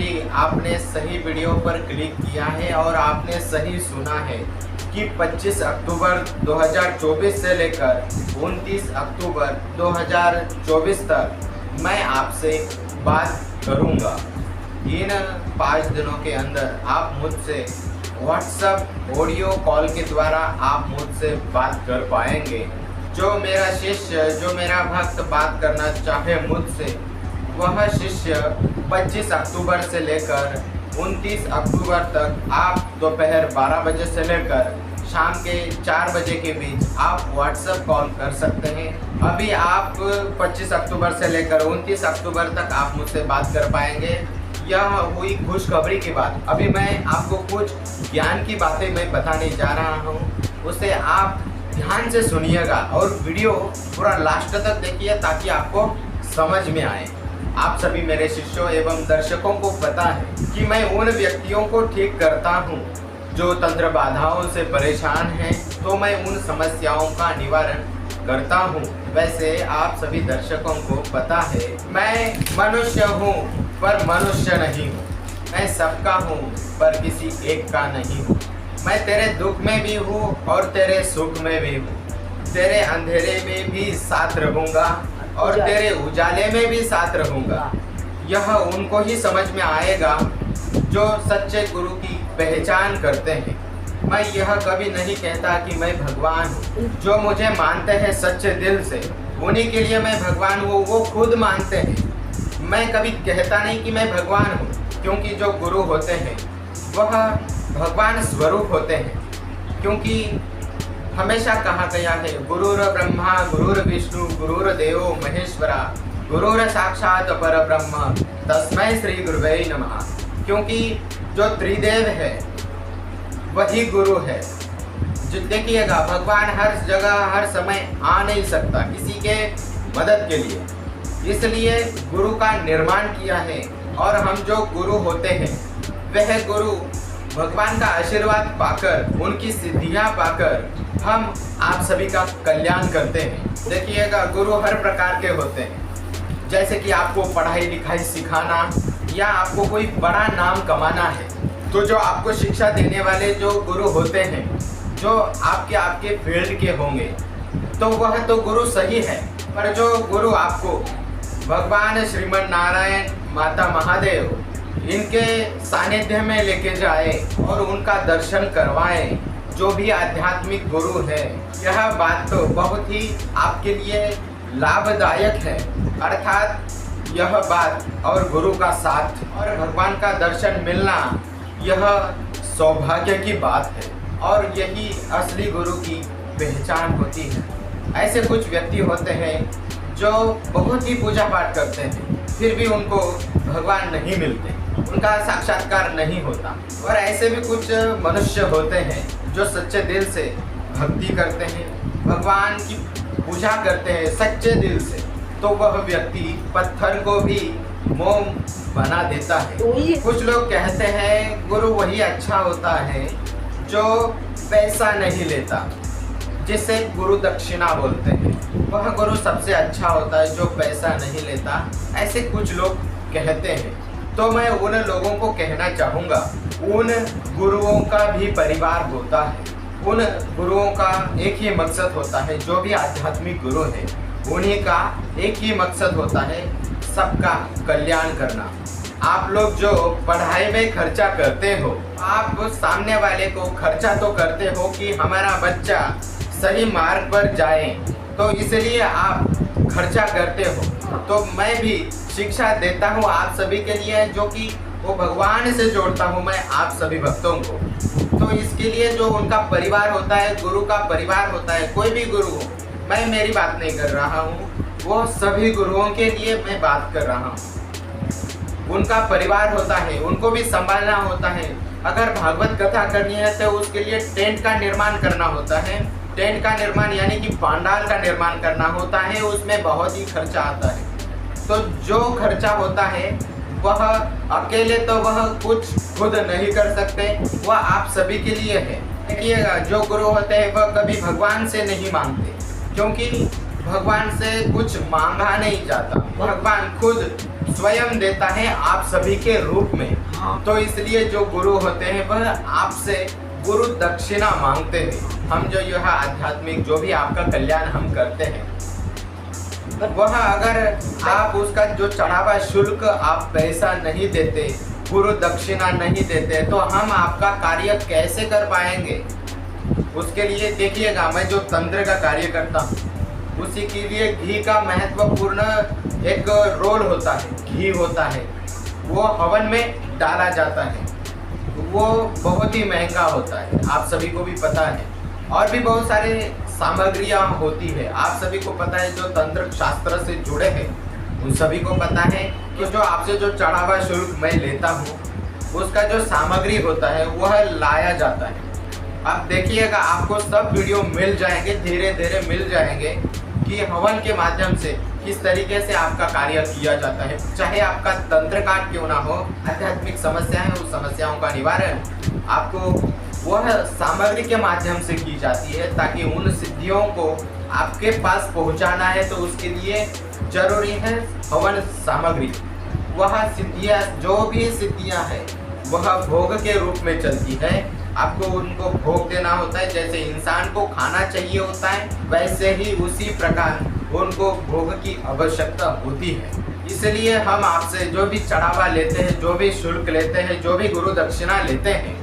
जी, आपने सही वीडियो पर क्लिक किया है और आपने सही सुना है कि 25 अक्टूबर 2024 से लेकर 29 अक्टूबर 2024 तक मैं आपसे बात करूंगा। इन 5 दिनों के अंदर आप मुझसे व्हाट्सएप ऑडियो कॉल के द्वारा आप मुझसे बात कर पाएंगे। जो मेरा शिष्य, जो मेरा भक्त बात करना चाहे मुझसे, वह शिष्य 25 अक्टूबर से लेकर 29 अक्टूबर तक आप दोपहर 12 बजे से लेकर शाम के 4 बजे के बीच आप व्हाट्सएप कॉल कर सकते हैं। अभी आप 25 अक्टूबर से लेकर 29 अक्टूबर तक आप मुझसे बात कर पाएंगे। यह हुई खुशखबरी की बात। अभी मैं आपको कुछ ज्ञान की बातें मैं बताने जा रहा हूँ, उसे आप ध्यान से सुनिएगा और वीडियो पूरा लास्ट तक देखिए ताकि आपको समझ में आए। आप सभी मेरे शिष्यों एवं दर्शकों को पता है कि मैं उन व्यक्तियों को ठीक करता हूँ जो तंत्र बाधाओं से परेशान हैं, तो मैं उन समस्याओं का निवारण करता हूँ। वैसे आप सभी दर्शकों को पता है मैं मनुष्य हूँ पर मनुष्य नहीं हूँ। मैं सबका हूँ पर किसी एक का नहीं हूँ। मैं तेरे दुख में भी हूँ और तेरे सुख में भी हूँ। तेरे अंधेरे में भी साथ रहूँगा और तेरे उजाले में भी साथ रहूँगा। यह उनको ही समझ में आएगा जो सच्चे गुरु की पहचान करते हैं। मैं यह कभी नहीं कहता कि मैं भगवान हूँ। जो मुझे मानते हैं सच्चे दिल से, उन्हीं के लिए मैं भगवान हूँ, वो खुद मानते हैं। मैं कभी कहता नहीं कि मैं भगवान हूँ, क्योंकि जो गुरु होते हैं वह भगवान स्वरूप होते हैं। क्योंकि हमेशा कहा गया है गुरुर ब्रह्मा गुरुर विष्णु गुरुर देवो महेश्वरा गुरुर साक्षात परब्रह्म तस्मै श्री गुरुवे नमः। क्योंकि जो त्रिदेव है वही गुरु है। जो देखिएगा, भगवान हर जगह हर समय आ नहीं सकता किसी के मदद के लिए, इसलिए गुरु का निर्माण किया है। और हम जो गुरु होते हैं वह गुरु भगवान का आशीर्वाद पाकर, उनकी सिद्धियां पाकर हम आप सभी का कल्याण करते हैं। देखिएगा, गुरु हर प्रकार के होते हैं। जैसे कि आपको पढ़ाई लिखाई सिखाना या आपको कोई बड़ा नाम कमाना है, तो जो आपको शिक्षा देने वाले जो गुरु होते हैं, जो आपके फील्ड के होंगे, तो वह तो गुरु सही है। पर जो गुरु आपको भगवान श्रीमन नारायण, माता महादेव, इनके सानिध्य में लेके जाए और उनका दर्शन करवाए, जो भी आध्यात्मिक गुरु है, यह बात तो बहुत ही आपके लिए लाभदायक है। अर्थात यह बात और गुरु का साथ और भगवान का दर्शन मिलना, यह सौभाग्य की बात है और यही असली गुरु की पहचान होती है। ऐसे कुछ व्यक्ति होते हैं जो बहुत ही पूजा पाठ करते हैं, फिर भी उनको भगवान नहीं मिलते, उनका साक्षात्कार नहीं होता। और ऐसे भी कुछ मनुष्य होते हैं जो सच्चे दिल से भक्ति करते हैं, भगवान की पूजा करते हैं सच्चे दिल से, तो वह व्यक्ति पत्थर को भी मोम बना देता है। कुछ लोग कहते हैं गुरु वही अच्छा होता है जो पैसा नहीं लेता, जिसे गुरु दक्षिणा बोलते हैं। वह गुरु सबसे अच्छा होता है जो पैसा नहीं लेता, ऐसे कुछ लोग कहते हैं। तो मैं उन लोगों को कहना चाहूँगा, उन गुरुओं का भी परिवार होता है। उन गुरुओं का एक ही मकसद होता है। जो भी आध्यात्मिक गुरु है, उन्हीं का एक ही मकसद होता है, सबका कल्याण करना। आप लोग जो पढ़ाई में खर्चा करते हो, आप सामने वाले को खर्चा तो करते हो कि हमारा बच्चा सही मार्ग पर जाए, तो इसलिए आप खर्चा करते हो। तो मैं भी शिक्षा देता हूँ आप सभी के लिए, जो कि वो भगवान से जोड़ता हूँ मैं आप सभी भक्तों को। तो इसके लिए जो उनका परिवार होता है, गुरु का परिवार होता है, कोई भी गुरु हो, मैं मेरी बात नहीं कर रहा हूँ, वो सभी गुरुओं के लिए मैं बात कर रहा हूँ। उनका परिवार होता है, उनको भी संभालना होता है। अगर भागवत कथा करनी है तो उसके लिए टेंट का निर्माण करना होता है। टेंट का निर्माण यानी कि पंडाल का निर्माण करना होता है, उसमें बहुत ही खर्चा आता है। तो जो खर्चा होता है वह अकेले तो वह कुछ खुद नहीं कर सकते, वह आप सभी के लिए है। देखिएगा, जो गुरु होते हैं वह कभी भगवान से नहीं मांगते, क्योंकि भगवान से कुछ मांगा नहीं जाता। भगवान खुद स्वयं देता है आप सभी के रूप में। तो इसलिए जो गुरु होते हैं वह आपसे गुरु दक्षिणा मांगते हैं। हम जो यह आध्यात्मिक जो भी आपका कल्याण हम करते हैं, वह अगर आप उसका जो चढ़ावा शुल्क आप पैसा नहीं देते, गुरु दक्षिणा नहीं देते, तो हम आपका कार्य कैसे कर पाएंगे। उसके लिए देखिएगा, मैं जो तंत्र का कार्य करता हूँ उसी के लिए घी का महत्वपूर्ण एक रोल होता है। घी होता है वो हवन में डाला जाता है, वो बहुत ही महंगा होता है, आप सभी को भी पता है। और भी बहुत सारे सामग्रियाँ होती है, आप सभी को पता है, जो तंत्र शास्त्र से जुड़े हैं उन सभी को पता है कि जो आपसे जो चढ़ावा शुल्क मैं लेता हूँ उसका जो सामग्री होता है वह लाया जाता है। अब देखिएगा, आपको सब वीडियो मिल जाएंगे, धीरे धीरे मिल जाएंगे कि हवन के माध्यम से किस तरीके से आपका कार्य किया जाता है। चाहे आपका तंत्र काट क्यों ना हो, आध्यात्मिक समस्या है, उस समस्याओं का निवारण आपको वह सामग्री के माध्यम से की जाती है, ताकि उन सिद्धियों को आपके पास पहुंचाना है तो उसके लिए जरूरी है हवन सामग्री। वह सिद्धियाँ, जो भी सिद्धियाँ हैं वह भोग के रूप में चलती है। आपको उनको भोग देना होता है, जैसे इंसान को खाना चाहिए होता है वैसे ही उसी प्रकार उनको भोग की आवश्यकता होती है। इसलिए हम आपसे जो भी चढ़ावा लेते हैं, जो भी शुल्क लेते हैं, जो भी गुरु दक्षिणा लेते हैं,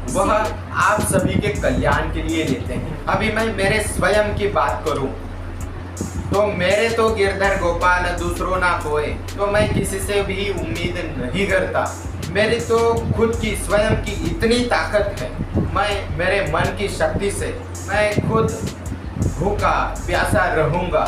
वह आप सभी के कल्याण के लिए लेते हैं। अभी मैं मेरे स्वयं की बात करूं तो मेरे तो गिरधर गोपाल दूसरों ना कोई, तो मैं किसी से भी उम्मीद नहीं करता। मेरी तो खुद की स्वयं की इतनी ताकत है, मैं मेरे मन की शक्ति से मैं खुद भूखा प्यासा रहूँगा,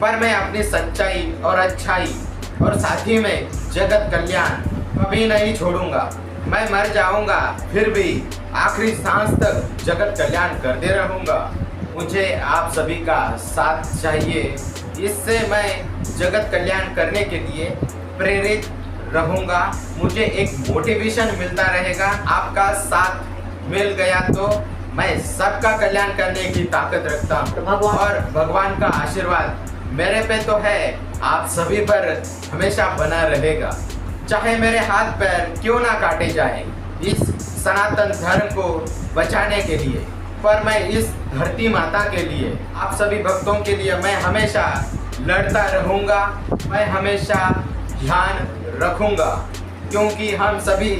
पर मैं अपनी सच्चाई और अच्छाई और साथ ही में जगत कल्याण कभी नहीं छोड़ूंगा। मैं मर जाऊंगा फिर भी आखिरी सांस तक जगत कल्याण करते रहूंगा। मुझे आप सभी का साथ चाहिए, इससे मैं जगत कल्याण करने के लिए प्रेरित रहूंगा। मुझे एक मोटिवेशन मिलता रहेगा। आपका साथ मिल गया तो मैं सबका कल्याण करने की ताकत रखता हूँ, और भगवान का आशीर्वाद मेरे पे तो है, आप सभी पर हमेशा बना रहेगा। चाहे मेरे हाथ पैर क्यों ना काटे जाएं इस सनातन धर्म को बचाने के लिए, पर मैं इस धरती माता के लिए, आप सभी भक्तों के लिए मैं हमेशा लड़ता रहूँगा। मैं हमेशा ध्यान रखूँगा, क्योंकि हम सभी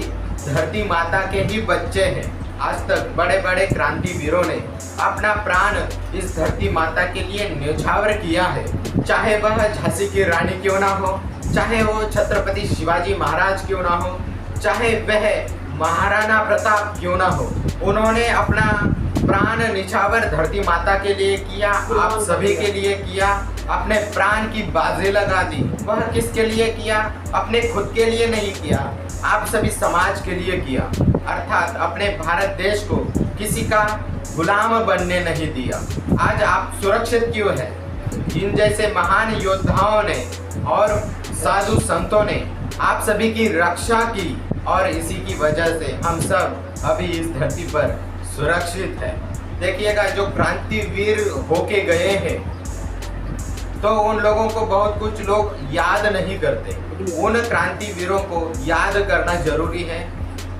धरती माता के ही बच्चे हैं। आज तक बड़े बड़े क्रांतिवीरों ने अपना प्राण इस धरती माता के लिए न्यौछावर किया है। चाहे वह झांसी की रानी क्यों ना हो, चाहे वो छत्रपति शिवाजी महाराज क्यों ना हो, चाहे वह महाराणा प्रताप क्यों ना हो, उन्होंने अपना प्राण निछावर धरती माता के लिए किया, आप सभी के लिए किया। अपने प्राण की बाजी लगा दी। वह किसके लिए किया? अपने खुद के लिए नहीं किया, आप सभी समाज के लिए किया। अर्थात अपने भारत देश को किसी का गुलाम बनने नहीं दिया। आज आप सुरक्षित क्यों हैं? इन जैसे महान योद्धाओं ने और साधु संतों ने आप सभी की रक्षा की, और इसी की वजह से हम सब अभी इस धरती पर सुरक्षित है। देखिएगा, जो क्रांतिवीर होके गए हैं तो उन लोगों को बहुत कुछ लोग याद नहीं करते। उन क्रांतिवीरों को याद करना जरूरी है,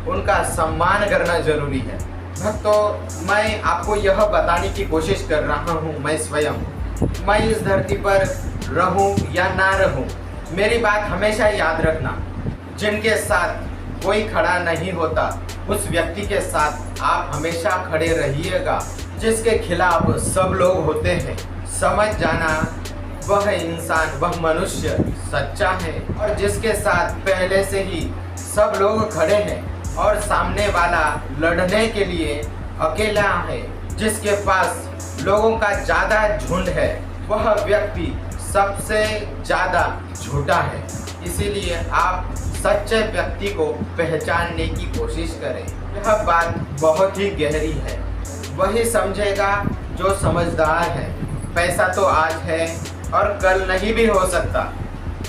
उनका सम्मान करना जरूरी है। भक्तों, मैं आपको यह बताने की कोशिश कर रहा हूँ, मैं स्वयं, मैं इस धरती पर रहूँ या ना रहूँ, मेरी बात हमेशा याद रखना। जिनके साथ कोई खड़ा नहीं होता उस व्यक्ति के साथ आप हमेशा खड़े रहिएगा। जिसके खिलाफ सब लोग होते हैं, समझ जाना वह इंसान, वह मनुष्य सच्चा है। और जिसके साथ पहले से ही सब लोग खड़े हैं और सामने वाला लड़ने के लिए अकेला है, जिसके पास लोगों का ज़्यादा झुंड है, वह व्यक्ति सबसे ज़्यादा झूठा है। इसीलिए आप सच्चे व्यक्ति को पहचानने की कोशिश करें। यह बात बहुत ही गहरी है, वही समझेगा जो समझदार है। पैसा तो आज है और कल नहीं भी हो सकता,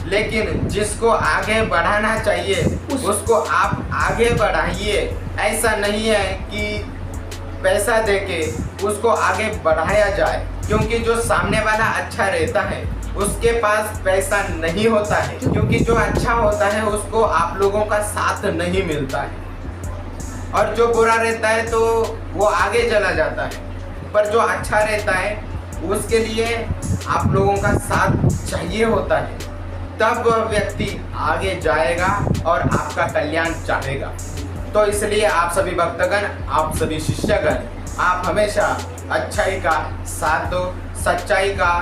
लेकिन जिसको आगे बढ़ाना चाहिए उसको आप आगे बढ़ाइए। ऐसा नहीं है कि पैसा देके उसको आगे बढ़ाया जाए, क्योंकि जो सामने वाला अच्छा रहता है उसके पास पैसा नहीं होता है, क्योंकि जो अच्छा होता है उसको आप लोगों का साथ नहीं मिलता है, और जो बुरा रहता है तो वो आगे चला जाता है। पर जो अच्छा रहता है उसके लिए आप लोगों का साथ चाहिए होता है, तब वह व्यक्ति आगे जाएगा और आपका कल्याण चाहेगा। तो इसलिए आप सभी भक्तगण, आप सभी शिष्यगण, आप हमेशा अच्छाई का साथ दो, सच्चाई का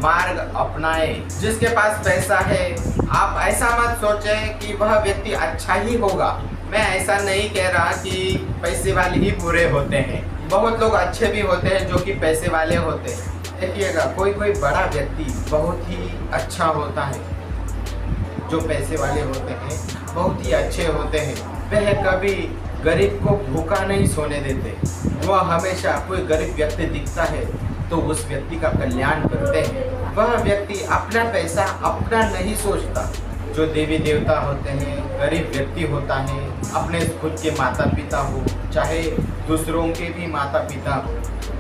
मार्ग अपनाएं। जिसके पास पैसा है, आप ऐसा मत सोचें कि वह व्यक्ति अच्छा ही होगा। मैं ऐसा नहीं कह रहा कि पैसे वाले ही बुरे होते हैं, बहुत लोग अच्छे भी होते हैं जो कि पैसे वाले होते हैं। देखिएगा, कोई कोई बड़ा व्यक्ति बहुत ही अच्छा होता है, जो पैसे वाले होते हैं बहुत ही अच्छे होते हैं। वह कभी गरीब को भूखा नहीं सोने देते, वह हमेशा कोई गरीब व्यक्ति दिखता है तो उस व्यक्ति का कल्याण करते हैं। वह व्यक्ति अपना पैसा अपना नहीं सोचता। जो देवी देवता होते हैं, गरीब व्यक्ति होता है, अपने खुद के माता पिता हो चाहे दूसरों के भी माता पिता हो,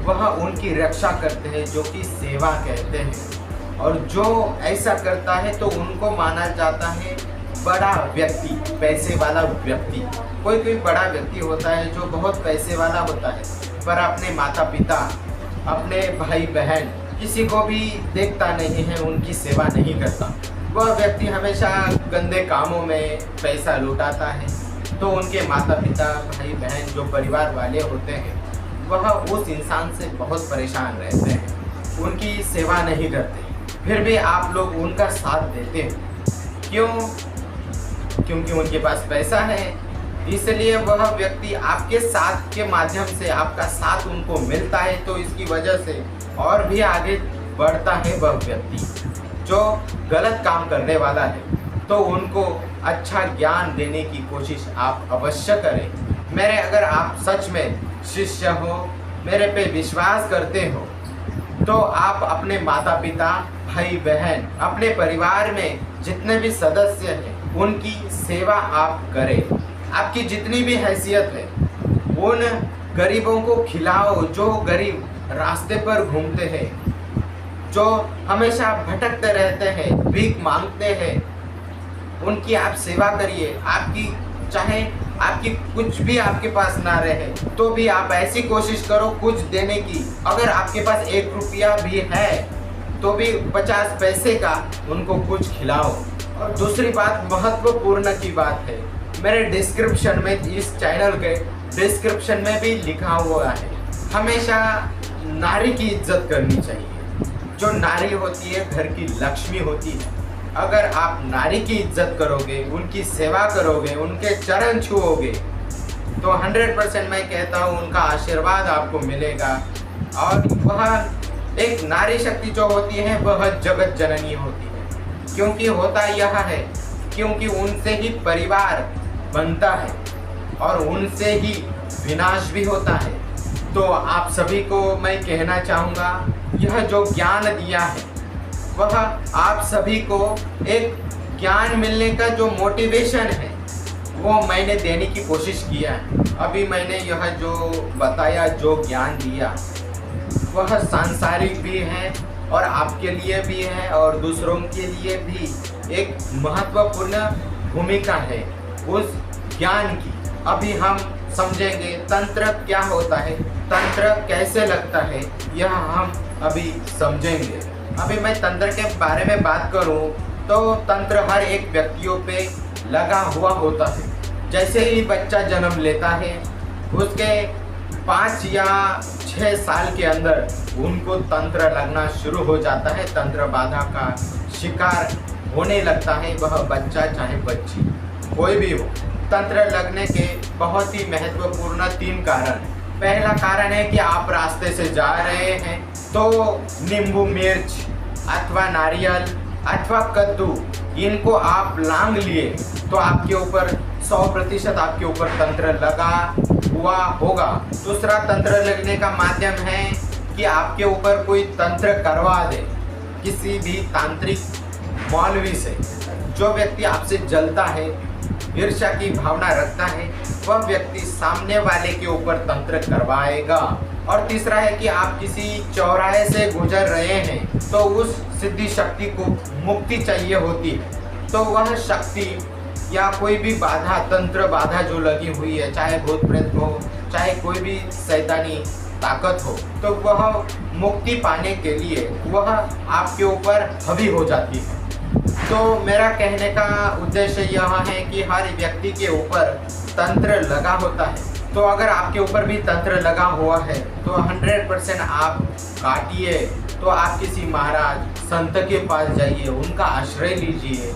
वह उनकी रक्षा करते हैं, जो कि सेवा कहते हैं। और जो ऐसा करता है तो उनको माना जाता है बड़ा व्यक्ति, पैसे वाला व्यक्ति। कोई कोई बड़ा व्यक्ति होता है जो बहुत पैसे वाला होता है, पर अपने माता पिता, अपने भाई बहन, किसी को भी देखता नहीं है, उनकी सेवा नहीं करता। वह व्यक्ति हमेशा गंदे कामों में पैसा लुटाता है, तो उनके माता पिता, भाई बहन, जो परिवार वाले होते हैं, वह उस इंसान से बहुत परेशान रहते हैं, उनकी सेवा नहीं करते। फिर भी आप लोग उनका साथ देते हैं। क्यों? क्योंकि उनके पास पैसा है, इसलिए वह व्यक्ति आपके साथ के माध्यम से आपका साथ उनको मिलता है, तो इसकी वजह से और भी आगे बढ़ता है वह व्यक्ति। जो गलत काम करने वाला है तो उनको अच्छा ज्ञान देने की कोशिश आप अवश्य करें। मेरे अगर आप सच में शिष्य हो, मेरे पे विश्वास करते हो, तो आप अपने माता पिता, भाई बहन, अपने परिवार में जितने भी सदस्य हैं उनकी सेवा आप करें। आपकी जितनी भी हैसियत है उन गरीबों को खिलाओ, जो गरीब रास्ते पर घूमते हैं, जो हमेशा भटकते रहते हैं, भीख मांगते हैं, उनकी आप सेवा करिए। आपकी चाहे आपकी कुछ भी आपके पास ना रहे तो भी आप ऐसी कोशिश करो कुछ देने की। अगर आपके पास 1 रुपया भी है तो भी 50 पैसे का उनको कुछ खिलाओ। और दूसरी बात, महत्वपूर्ण की बात है, मेरे डिस्क्रिप्शन में, इस चैनल के डिस्क्रिप्शन में भी लिखा हुआ है, हमेशा नारी की इज्जत करनी चाहिए। जो नारी होती है घर की लक्ष्मी होती है। अगर आप नारी की इज्जत करोगे, उनकी सेवा करोगे, उनके चरण छुओगे, तो 100% मैं कहता हूँ उनका आशीर्वाद आपको मिलेगा। और वह एक नारी शक्ति जो होती है वह जगत जननी होती है। क्योंकि होता यह है, क्योंकि उनसे ही परिवार बनता है और उनसे ही विनाश भी होता है। तो आप सभी को मैं कहना चाहूँगा, यह जो ज्ञान दिया है वह आप सभी को एक ज्ञान मिलने का जो मोटिवेशन है वो मैंने देने की कोशिश किया है। अभी मैंने यह जो बताया, जो ज्ञान दिया, वह सांसारिक भी है और आपके लिए भी है और दूसरों के लिए भी एक महत्वपूर्ण भूमिका है उस ज्ञान की। अभी हम समझेंगे तंत्र क्या होता है, तंत्र कैसे लगता है, यह हम अभी समझेंगे। अभी मैं तंत्र के बारे में बात करूं तो तंत्र हर एक व्यक्तियों पे लगा हुआ होता है। जैसे ही बच्चा जन्म लेता है उसके 5 या 6 साल के अंदर उनको तंत्र लगना शुरू हो जाता है, तंत्र बाधा का शिकार होने लगता है वह बच्चा चाहे बच्ची कोई भी हो। तंत्र लगने के बहुत ही महत्वपूर्ण 3 कारण। पहला कारण है कि आप रास्ते से जा रहे हैं तो नींबू मिर्च अथवा नारियल अथवा कद्दू इनको आप लांग लिए तो आपके ऊपर 100% आपके ऊपर तंत्र लगा हुआ होगा। दूसरा तंत्र लगने का माध्यम है कि आपके ऊपर कोई तंत्र करवा दे किसी भी तांत्रिक मौलवी से। जो व्यक्ति आपसे जलता है ईर्ष्या की भावना रखता है वह व्यक्ति सामने वाले के ऊपर तंत्र करवाएगा। और तीसरा है कि आप किसी चौराहे से गुजर रहे हैं तो उस सिद्धि शक्ति को मुक्ति चाहिए होती है, तो वह शक्ति या कोई भी बाधा, तंत्र बाधा जो लगी हुई है, चाहे भूत प्रेत हो, चाहे कोई भी शैतानी ताकत हो, तो वह मुक्ति पाने के लिए वह आपके ऊपर हावी हो जाती है। तो मेरा कहने का उद्देश्य यह है कि हर व्यक्ति के ऊपर तंत्र लगा होता है, तो अगर आपके ऊपर भी तंत्र लगा हुआ है तो 100% आप काटिए। तो आप किसी महाराज संत के पास जाइए, उनका आश्रय लीजिए,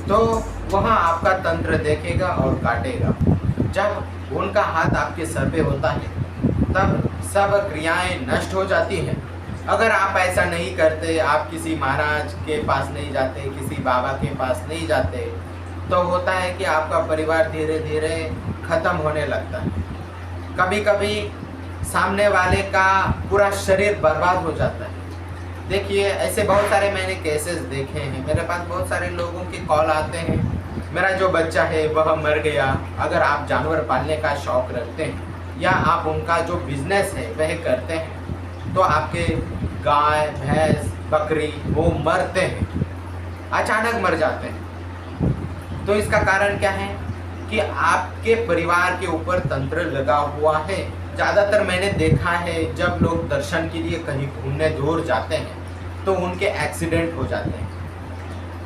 तो वहाँ आपका तंत्र देखेगा और काटेगा। जब उनका हाथ आपके सर पे होता है तब सब क्रियाएं नष्ट हो जाती हैं। अगर आप ऐसा नहीं करते, आप किसी महाराज के पास नहीं जाते, किसी बाबा के पास नहीं जाते, तो होता है कि आपका परिवार धीरे धीरे ख़त्म होने लगता है। कभी कभी सामने वाले का पूरा शरीर बर्बाद हो जाता है। देखिए, ऐसे बहुत सारे मैंने केसेस देखे हैं। मेरे पास बहुत सारे लोगों के कॉल आते हैं, मेरा जो बच्चा है वह मर गया। अगर आप जानवर पालने का शौक़ रखते हैं या आप उनका जो बिजनेस है वह करते हैं, तो आपके गाय, भैंस, बकरी वो मरते हैं, अचानक मर जाते हैं। तो इसका कारण क्या है कि आपके परिवार के ऊपर तंत्र लगा हुआ है। ज़्यादातर मैंने देखा है जब लोग दर्शन के लिए कहीं घूमने दूर जाते हैं तो उनके एक्सीडेंट हो जाते हैं,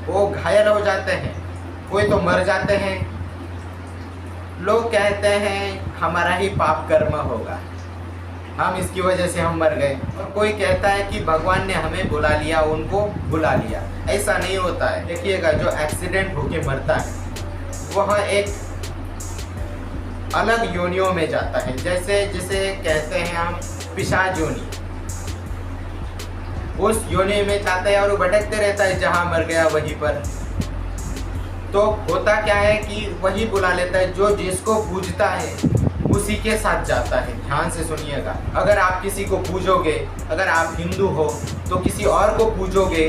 वो घायल हो जाते हैं, कोई तो मर जाते हैं। लोग कहते हैं हमारा ही पाप कर्म होगा, हम इसकी वजह से हम मर गए। और कोई कहता है कि भगवान ने हमें बुला लिया, उनको बुला लिया। ऐसा नहीं होता है। देखिएगा, जो एक्सीडेंट होके मरता है वह एक अलग योनियों में जाता है, जैसे जिसे कहते हैं हम पिशाच योनि। उस योनि में जाता है और वो भटकते रहता है, जहाँ मर गया वहीं पर। तो होता क्या है कि वही बुला लेता है, जो जिसको पूजता है उसी के साथ जाता है। ध्यान से सुनिएगा, अगर आप किसी को पूजोगे, अगर आप हिंदू हो तो किसी और को पूजोगे,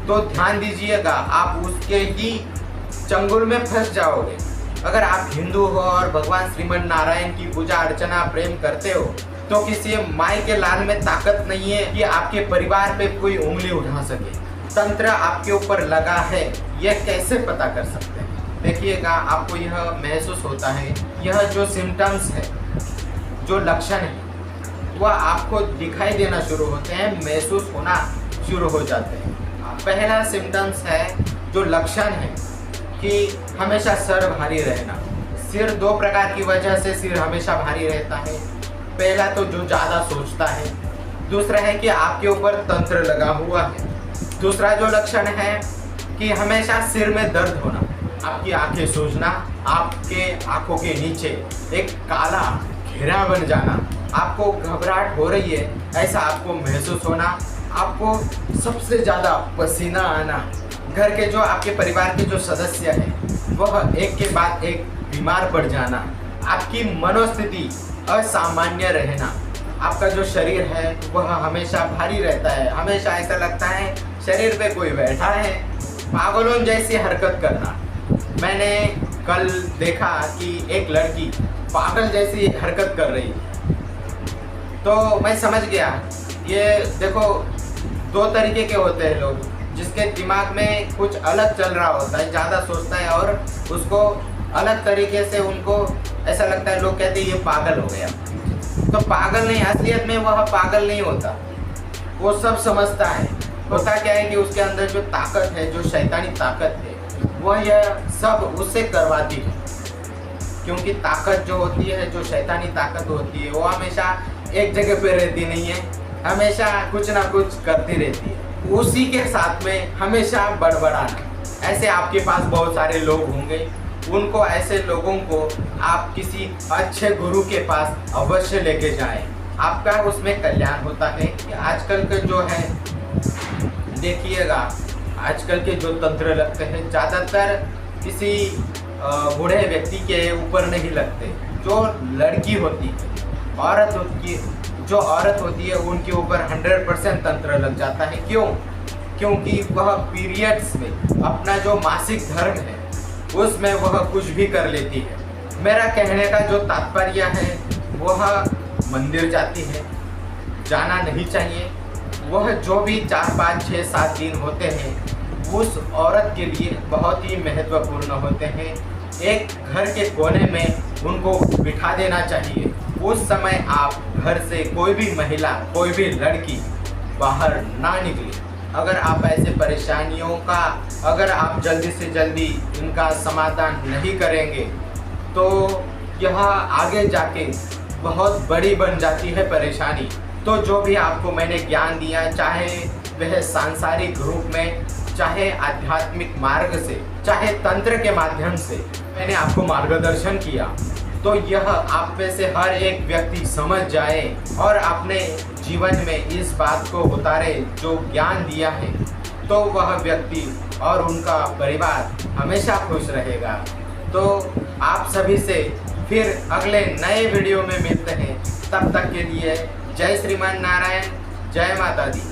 तो ध्यान दीजिएगा आप उसके ही चंगुल में फंस जाओगे। अगर आप हिंदू हो और भगवान श्रीमन नारायण की पूजा अर्चना प्रेम करते हो, तो किसी माई के लाल में ताकत नहीं है कि आपके परिवार पे कोई उंगली उठा सके। तंत्र आपके ऊपर लगा है, यह कैसे पता कर सकते हैं? देखिएगा, आपको यह महसूस होता है, यह जो सिम्टम्स है, जो लक्षण है, वह आपको दिखाई देना शुरू होते हैं, महसूस होना शुरू हो जाते हैं। पहला सिम्टम्स है, जो लक्षण है कि हमेशा सर भारी रहना। सिर दो प्रकार की वजह से सिर हमेशा भारी रहता है। पहला तो जो ज़्यादा सोचता है, दूसरा है कि आपके ऊपर तंत्र लगा हुआ है। दूसरा जो लक्षण है कि हमेशा सिर में दर्द होना, आपकी आंखें सूजना, आपके आंखों के नीचे एक काला घेरा बन जाना, आपको घबराहट हो रही है ऐसा आपको महसूस होना, आपको सबसे ज़्यादा पसीना आना, घर के जो आपके परिवार के जो सदस्य हैं वह एक के बाद एक बीमार पड़ जाना, आपकी मनोस्थिति असामान्य रहना, आपका जो शरीर है वह हमेशा भारी रहता है, हमेशा ऐसा लगता है शरीर पे कोई बैठा है, पागलों जैसी हरकत करना। मैंने कल देखा कि एक लड़की पागल जैसी हरकत कर रही, तो मैं समझ गया। ये देखो, दो तरीके के होते हैं लोग, जिसके दिमाग में कुछ अलग चल रहा होता है, ज़्यादा सोचता है और उसको अलग तरीके से उनको ऐसा लगता है, लोग कहते हैं ये पागल हो गया। तो पागल नहीं, असलियत में वह पागल नहीं होता, वो सब समझता है। होता क्या है कि उसके अंदर जो ताकत है, जो शैतानी ताकत है, वह यह सब उससे करवाती है। क्योंकि ताकत जो होती है, जो शैतानी ताकत होती है, वो हमेशा एक जगह पे रहती नहीं है, हमेशा कुछ ना कुछ करती रहती है। उसी के साथ में हमेशा बड़बड़ाना। ऐसे आपके पास बहुत सारे लोग होंगे, उनको, ऐसे लोगों को आप किसी अच्छे गुरु के पास अवश्य लेके जाएं, आपका उसमें कल्याण होता है। कि आजकल के जो है, देखिएगा, आजकल के जो तंत्र लगते हैं ज़्यादातर किसी बूढ़े व्यक्ति के ऊपर नहीं लगते। जो लड़की होती है, औरत होती है, जो औरत होती है, उनके ऊपर 100% तंत्र लग जाता है। क्यों? क्योंकि वह पीरियड्स में अपना जो मासिक धर्म है उसमें वह कुछ भी कर लेती है। मेरा कहने का जो तात्पर्य है, वह मंदिर जाती है, जाना नहीं चाहिए। वह जो भी 4, 5, 6, 7 दिन होते हैं उस औरत के लिए बहुत ही महत्वपूर्ण होते हैं। एक घर के कोने में उनको बिठा देना चाहिए। उस समय आप घर से कोई भी महिला, कोई भी लड़की बाहर ना निकले। अगर आप ऐसे परेशानियों का अगर आप जल्दी से जल्दी इनका समाधान नहीं करेंगे तो यह आगे जाके बहुत बड़ी बन जाती है परेशानी। तो जो भी आपको मैंने ज्ञान दिया, चाहे वह सांसारिक रूप में, चाहे आध्यात्मिक मार्ग से, चाहे तंत्र के माध्यम से मैंने आपको मार्गदर्शन किया, तो यह आप में से हर एक व्यक्ति समझ जाए और अपने जीवन में इस बात को उतारे जो ज्ञान दिया है, तो वह व्यक्ति और उनका परिवार हमेशा खुश रहेगा। तो आप सभी से फिर अगले नए वीडियो में मिलते हैं। तब तक के लिए जय श्रीमान नारायण, जय माता दी।